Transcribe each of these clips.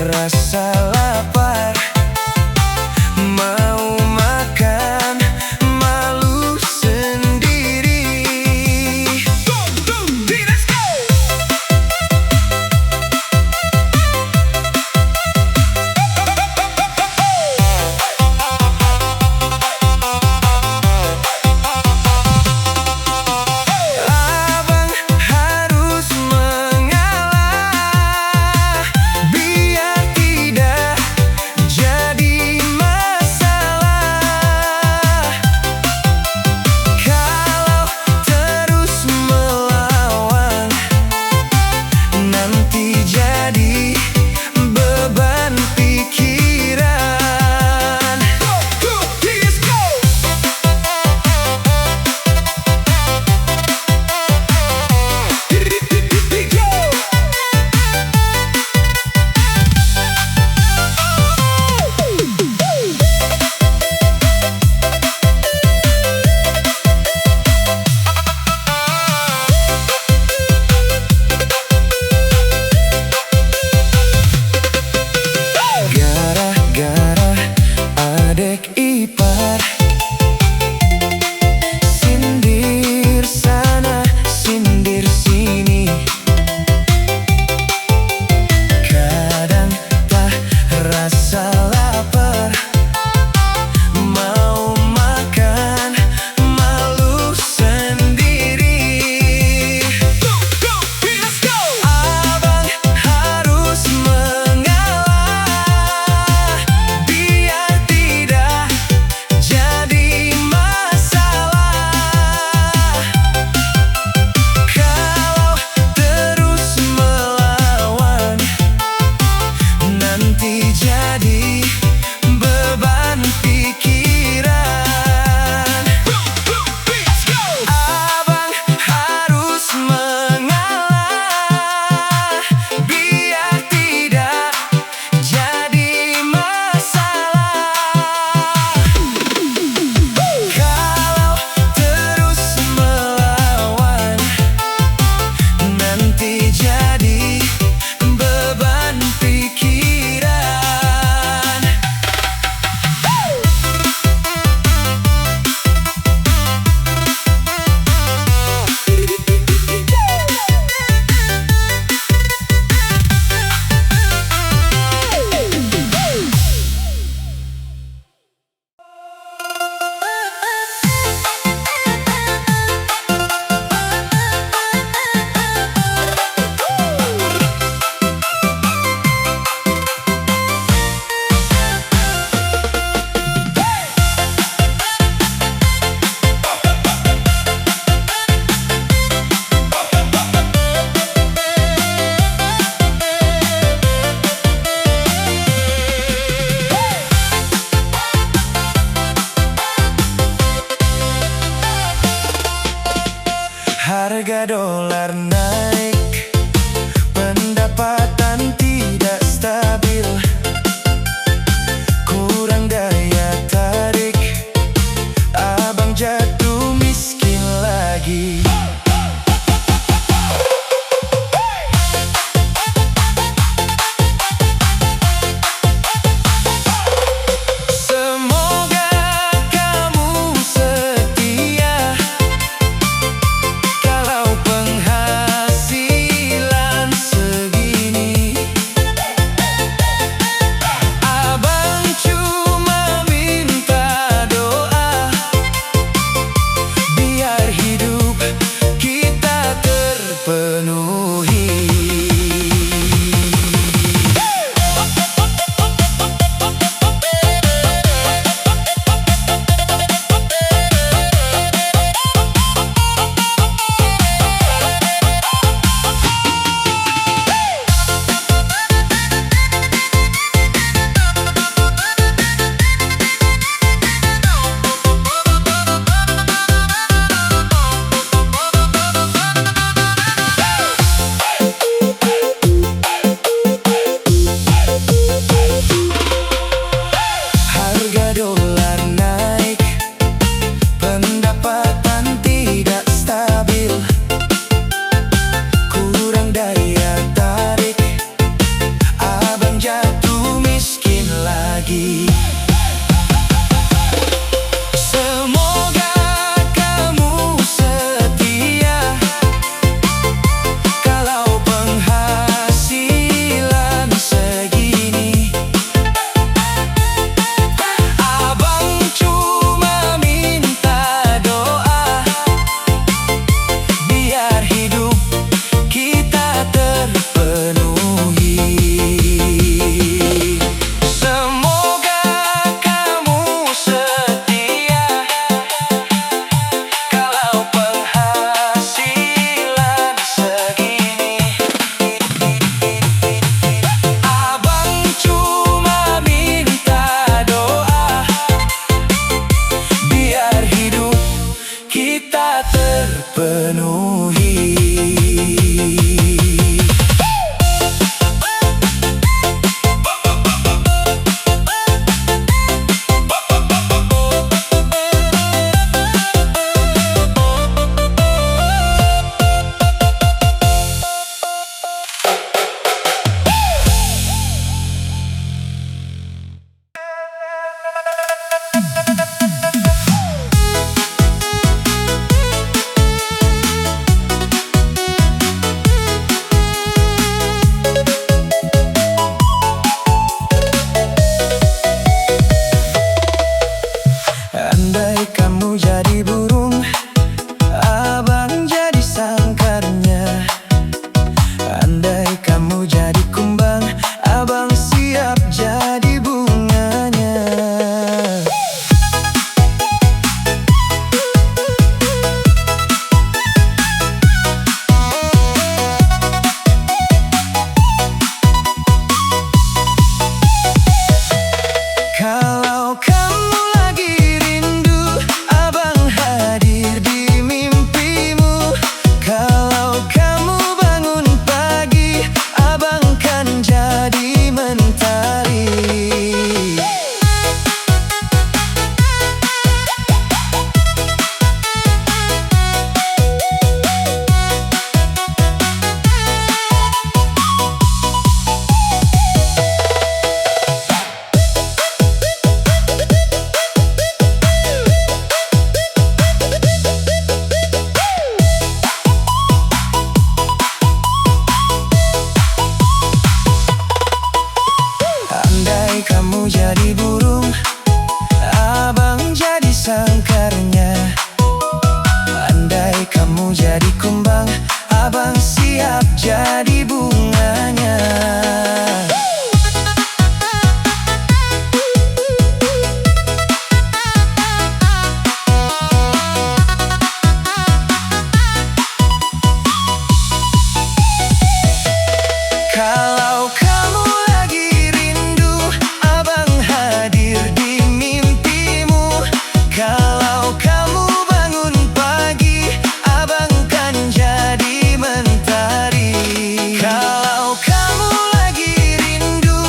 Rasa lapar, mau makan, malu sendiri. Let's go! Abang harus mengalah biar tidak Andai kamu jadi burung, abang jadi sangkarnya. Andai kamu jadi kumbang, abang siap jadi bunganya. Kalau kamu lagi rindu, abang hadir di mimpimu. Kalau kamu bangun pagi, abang kan jadi mentari. Kalau kamu lagi rindu,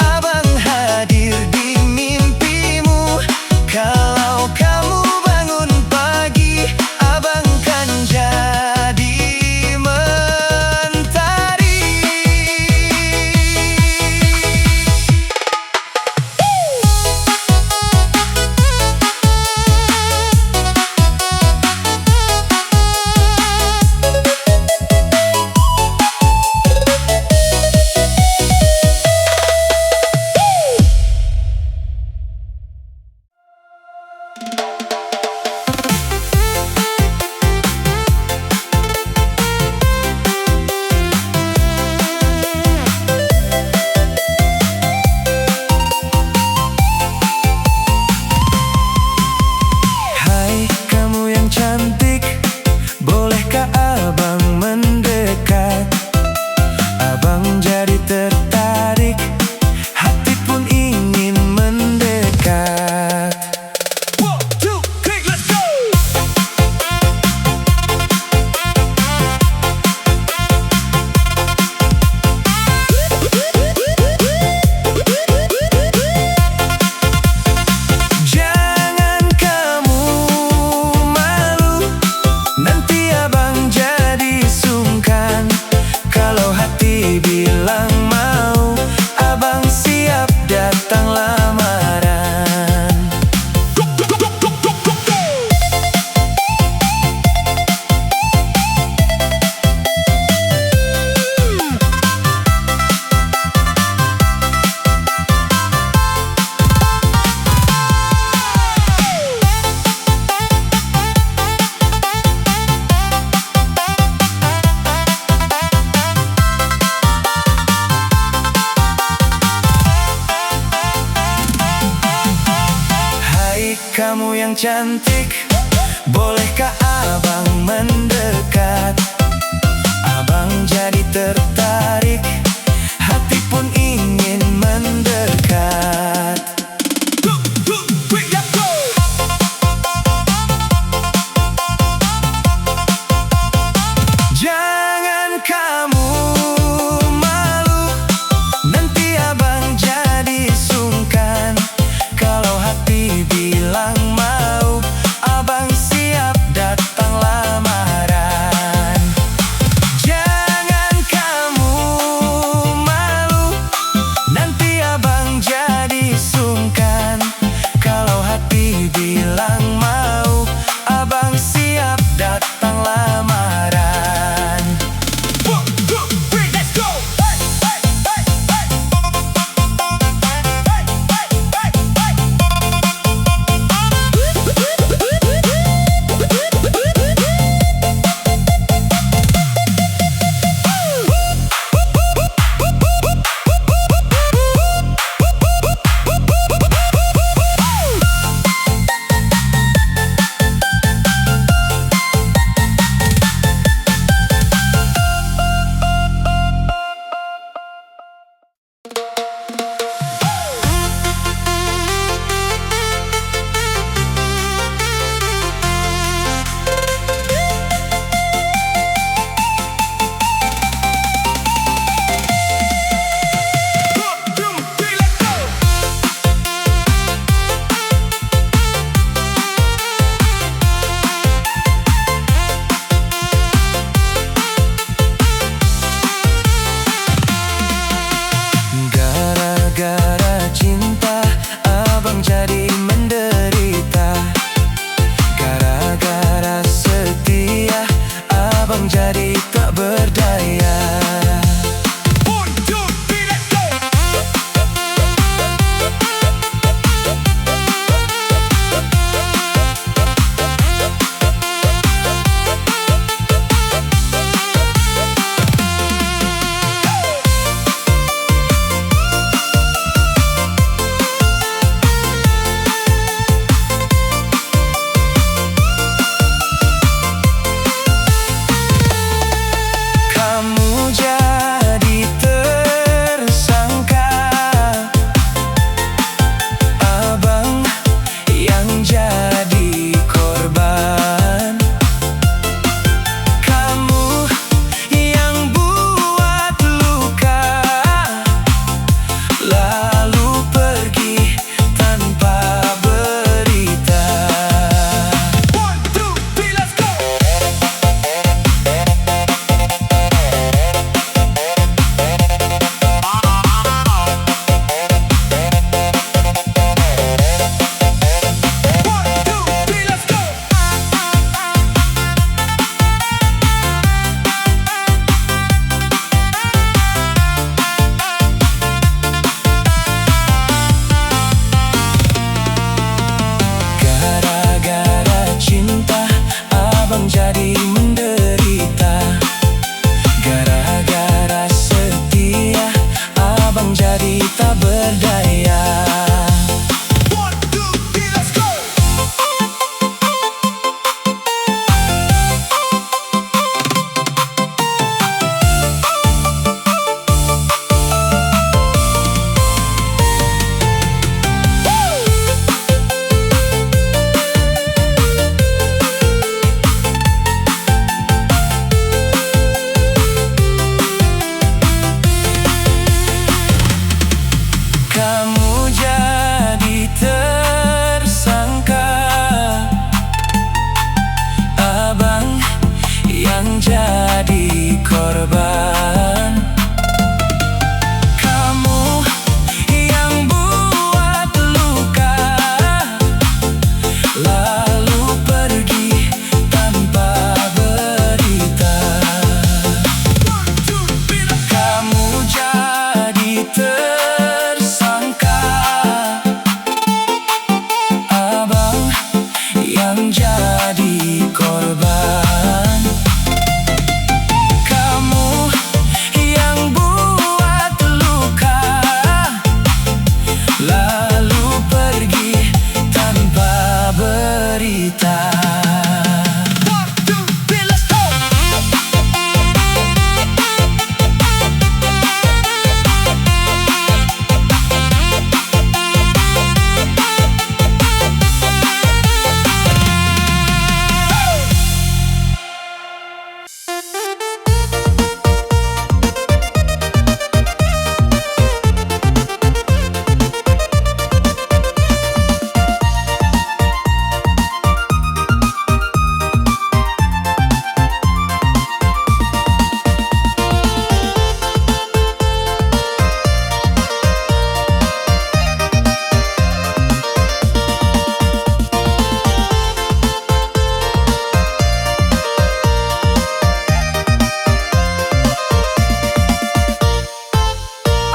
abang hadir di mimpimu. Kalau kamu bangun pagi, abang kan jadi mentari. Hai kamu yang cantik, bolehkah abang mendekat? Abang jadi tertarik, hati pun ingin mendekat. 1, 2, 3, let's go! Jangan kamu malu, nanti abang jadi sungkan. Kalau hati bilang mau, abang siap datang lamaran. Hai kamu yang cantik, bolehkah abang mendekat? Abang jadi tertarik, hati pun ingin mendekat. 1, 2, 3, let's go! Jangan kamu malu, nanti abang jadi sungkan. Kalau hati bilang mau, abang siap datang lamaran. Jangan kamu berdaya. Kamu jadi tersangka, abang yang jadi korban. Kamu yang buat luka, lalu pergi tanpa berita. Kamu jadi tersangka, abang yang jadi korban. Kamu yang buat luka, lalu pergi tanpa berita.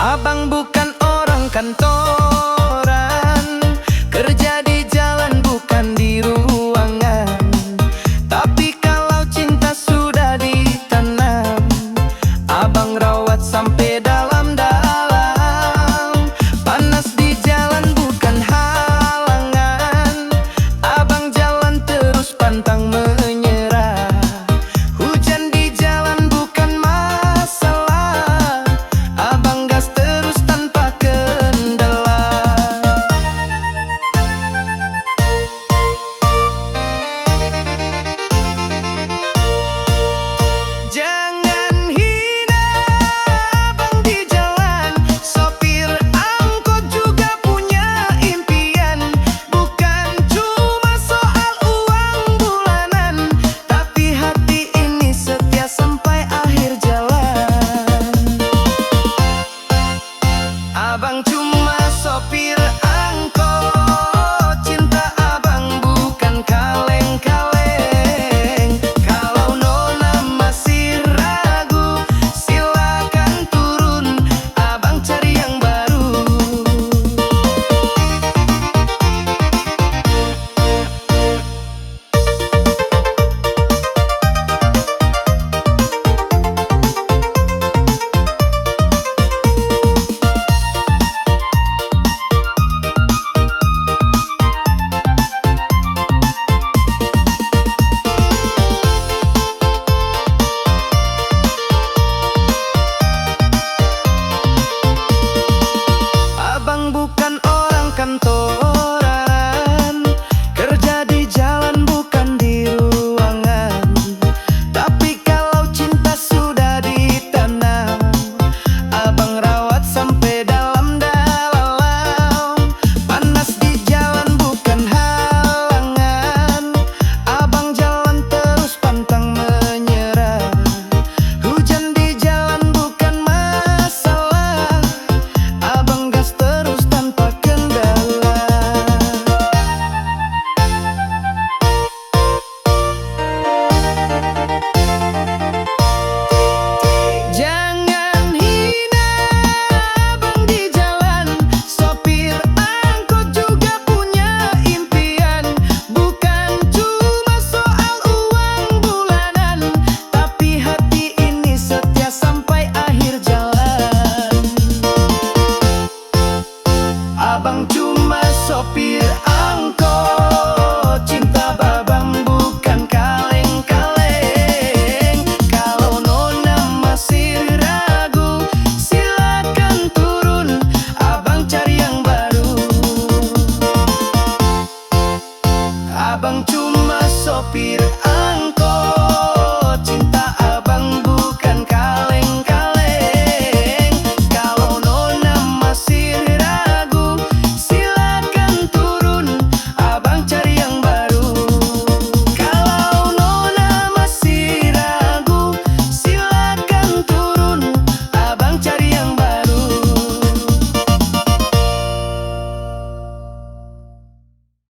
Abang bukan orang kantoran, kerja di jalan bukan di ruangan. Tapi kalau cinta sudah ditanam, abang rawat sampai dalam-dalam. Panas di jalan bukan halangan, abang jalan terus pantang menyerah. Hujan di jalan bukan masalah, abang gas terus tanpa kendala. Jangan hina abang di jalan, sopir angkot juga punya impian. Bukan cuma soal uang bulanan, tapi hati ini setia sampai akhir jalan. Abang cuma sopir angkot, cinta abang bukan kaleng-kaleng. Kalau nona masih ragu, silakan turun, abang cari yang baru. Abang cuma sopir